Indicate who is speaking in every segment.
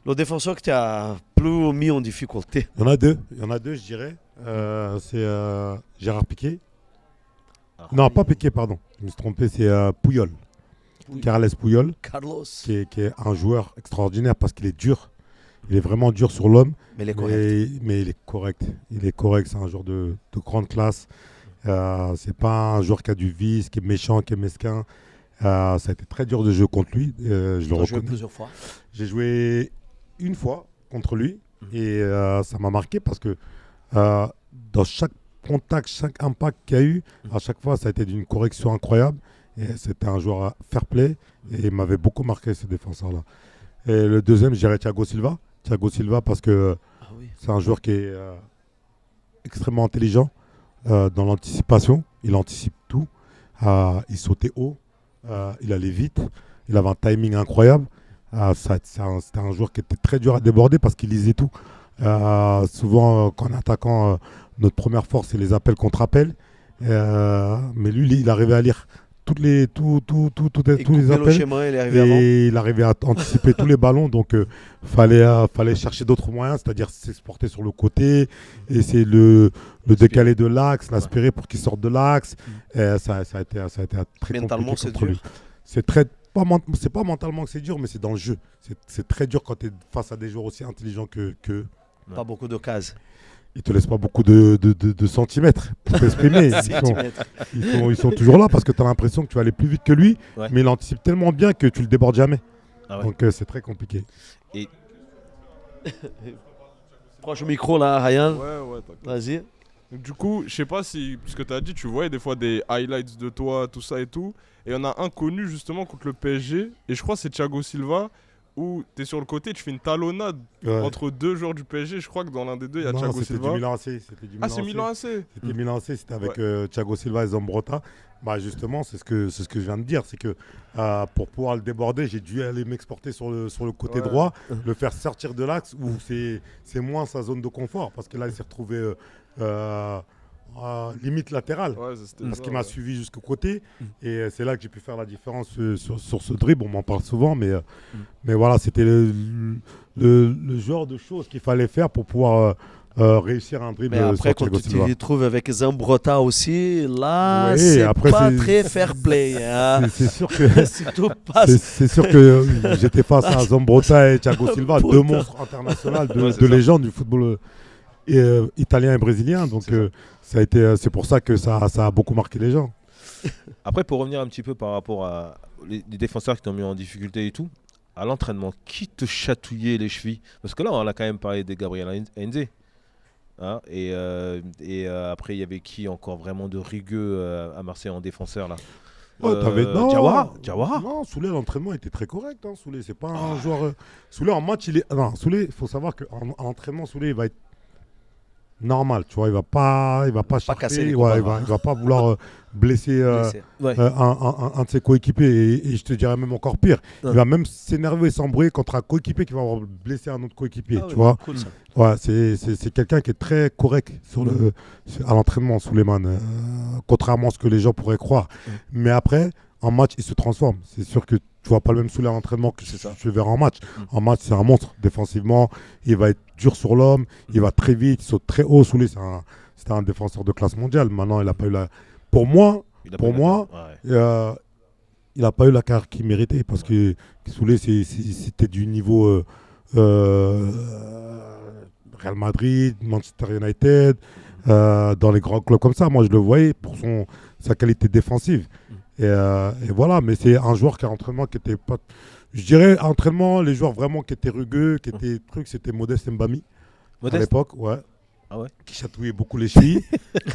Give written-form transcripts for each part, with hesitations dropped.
Speaker 1: Le défenseur que tu as plus mis en difficulté.
Speaker 2: Il y en a deux, je dirais. C'est Gérard Piqué. Non, pas Piqué, pardon. Je me suis trompé, c'est Puyol. Carles Puyol,
Speaker 1: Carlos.
Speaker 2: qui est un joueur extraordinaire parce qu'il est dur. Il est vraiment dur sur l'homme.
Speaker 1: Mais il est correct.
Speaker 2: Mais il est correct. Il est correct, c'est un joueur de grande classe. C'est pas un joueur qui a du vice, qui est méchant, qui est mesquin. Ça a été très dur de jouer contre lui. Je le
Speaker 1: Tu as joué
Speaker 2: reconnais.
Speaker 1: plusieurs fois.
Speaker 2: J'ai joué une fois contre lui et ça m'a marqué parce que dans chaque contact, chaque impact qu'il y a eu, à chaque fois, ça a été d'une correction incroyable. Et c'était un joueur fair play et il m'avait beaucoup marqué, ce défenseur-là. Et le deuxième, je dirais Thiago Silva. Thiago Silva parce que c'est un joueur qui est extrêmement intelligent dans l'anticipation. Il anticipe tout. Il sautait haut. Il allait vite. Il avait un timing incroyable. C'était un joueur qui était très dur à déborder parce qu'il lisait tout. Souvent, quand on est attaquant, notre première force, c'est les appels contre appels. Mais lui, il arrivait à lire tous les appels. Il arrivait à anticiper tous les ballons. Donc, fallait chercher d'autres moyens, c'est-à-dire s'exporter sur le côté, essayer le décaler de l'axe, l'aspirer pour qu'il sorte de l'axe. Ça a été très
Speaker 1: mentalement,
Speaker 2: compliqué contre lui. C'est pas mentalement que c'est dur, mais c'est dans le jeu. C'est très dur quand tu es face à des joueurs aussi intelligents que.
Speaker 1: Pas beaucoup de cases.
Speaker 2: Ils te laissent pas beaucoup de centimètres pour t'exprimer. Ils sont toujours là parce que tu as l'impression que tu vas aller plus vite que lui, mais il anticipe tellement bien que tu le débordes jamais. Donc c'est très compliqué.
Speaker 1: Et... Proche au micro là, Ryan.
Speaker 3: Ouais,
Speaker 1: vas-y.
Speaker 3: Du coup, je sais pas si, puisque tu as dit, tu voyais des fois des highlights de toi, tout ça et tout. Et on a un connu justement contre le PSG. Et je crois que c'est Thiago Silva, où tu es sur le côté, tu fais une talonnade entre deux joueurs du PSG. Je crois que dans l'un des deux, il y a Thiago Silva.
Speaker 2: C'était du Milan AC.
Speaker 3: C'est Milan AC.
Speaker 2: C'était Milan AC, c'était avec Thiago Silva et Zambrotta. Bah justement, c'est ce que je viens de dire. C'est que pour pouvoir le déborder, j'ai dû aller m'exporter sur le côté droit, le faire sortir de l'axe où c'est moins sa zone de confort. Parce que là, il s'est retrouvé limite latérale. Parce qu'il m'a suivi jusqu'au côté. Et c'est là que j'ai pu faire la différence sur ce dribble. On m'en parle souvent. Mais voilà, c'était le genre de choses qu'il fallait faire pour pouvoir réussir un dribble.
Speaker 1: Mais après, quand tu te retrouves avec Zambrotta aussi, là, c'est très fair play. Hein.
Speaker 2: C'est sûr que c'est sûr que j'étais face à Zambrotta et Thiago Silva, deux monstres internationaux, deux légendes du football italien et brésilien. Donc c'est pour ça que ça a beaucoup marqué les gens.
Speaker 4: Après, pour revenir un petit peu par rapport à les défenseurs qui t'ont mis en difficulté et tout, à l'entraînement, qui te chatouillait les chevilles? Parce que là, on a quand même parlé de Gabriel Heinze. Hein, et après, il y avait qui encore vraiment de rigueux à Marseille en défenseur là?
Speaker 2: Diawara. Non, Souley, l'entraînement était très correct. Hein, Souley, c'est pas un joueur. Souley, en match, il est. Non, Souley, il faut savoir qu'en entraînement, Souley, il va être normal. Tu vois, il va pas
Speaker 1: casser les
Speaker 2: il va pas vouloir blesser un de ses coéquipiers. Et je te dirais même encore pire. Il va même s'énerver et s'embrouiller contre un coéquipier qui va avoir blessé un autre coéquipier. Tu vois.
Speaker 1: Cool, ça.
Speaker 2: Ouais, c'est quelqu'un qui est très correct à l'entraînement, Souleymane, contrairement à ce que les gens pourraient croire. Mais après, en match, il se transforme. C'est sûr que tu vois pas le même Souley à l'entraînement que tu verras en match. En match, c'est un monstre. Défensivement, il va être dur sur l'homme, il va très vite, il saute très haut. Souley, c'était un défenseur de classe mondiale. Maintenant, il n'a pas eu la... Pour moi, il n'a pas eu la carrière qu'il méritait parce que Souley, c'était du niveau... Real Madrid, Manchester United, dans les grands clubs comme ça. Moi, je le voyais pour sa qualité défensive. Et voilà, mais c'est un joueur qui a un entraînement qui était pas... Je dirais, entraînement, les joueurs vraiment qui étaient rugueux, qui étaient c'était Modeste Mbami. À l'époque, qui chatouillait beaucoup les chevilles.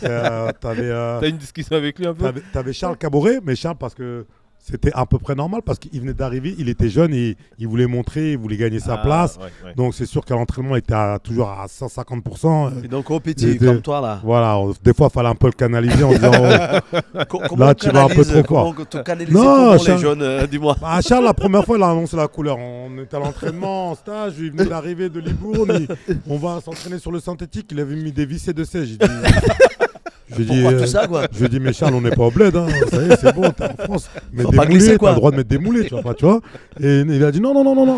Speaker 4: T'as une discussion avec lui un peu?
Speaker 2: T'avais Charles Caboret, mais Charles, parce que c'était à peu près normal parce qu'il venait d'arriver, il était jeune et il voulait montrer, il voulait gagner sa place. Donc c'est sûr qu'à l'entraînement, il était toujours à 150%.
Speaker 1: Et donc au petit, comme toi là.
Speaker 2: Voilà, des fois, il fallait un peu le canaliser en disant là, tu vas un peu trop fort.
Speaker 1: Non, les jeunes, dis-moi.
Speaker 2: Charles, la première fois, il a annoncé la couleur. On était à l'entraînement, en stage, il venait d'arriver de Libourne. On va s'entraîner sur le synthétique. Il avait mis des vissés de sèche. Je lui
Speaker 1: Pourquoi
Speaker 2: dis,
Speaker 1: tout ça, quoi?
Speaker 2: je lui dis, mais Charles, on n'est pas au bled, hein. Ça y est, c'est bon, t'es en France. Mets
Speaker 1: Faut
Speaker 2: des
Speaker 1: pas glisser,
Speaker 2: moulés,
Speaker 1: quoi.
Speaker 2: t'as le droit de mettre des moulés, tu vois pas, tu vois. Et il a dit, non,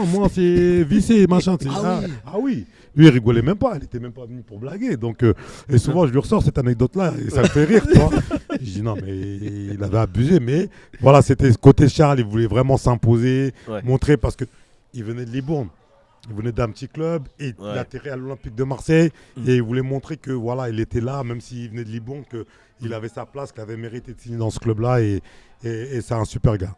Speaker 2: moi, c'est vissé, machin. Ah oui. Lui, il rigolait même pas, il était même pas venu pour blaguer. Donc, et souvent, je lui ressors cette anecdote-là, et ça me fait rire, tu vois. Je dis, non, mais il avait abusé, mais voilà, c'était côté Charles, il voulait vraiment s'imposer, montrer, parce qu'il venait de Libourne. Il venait d'un petit club et il atterrit à l'Olympique de Marseille et il voulait montrer que voilà, il était là, même s'il venait de Libourne, qu'il avait sa place, qu'il avait mérité de signer dans ce club-là et c'est un super gars.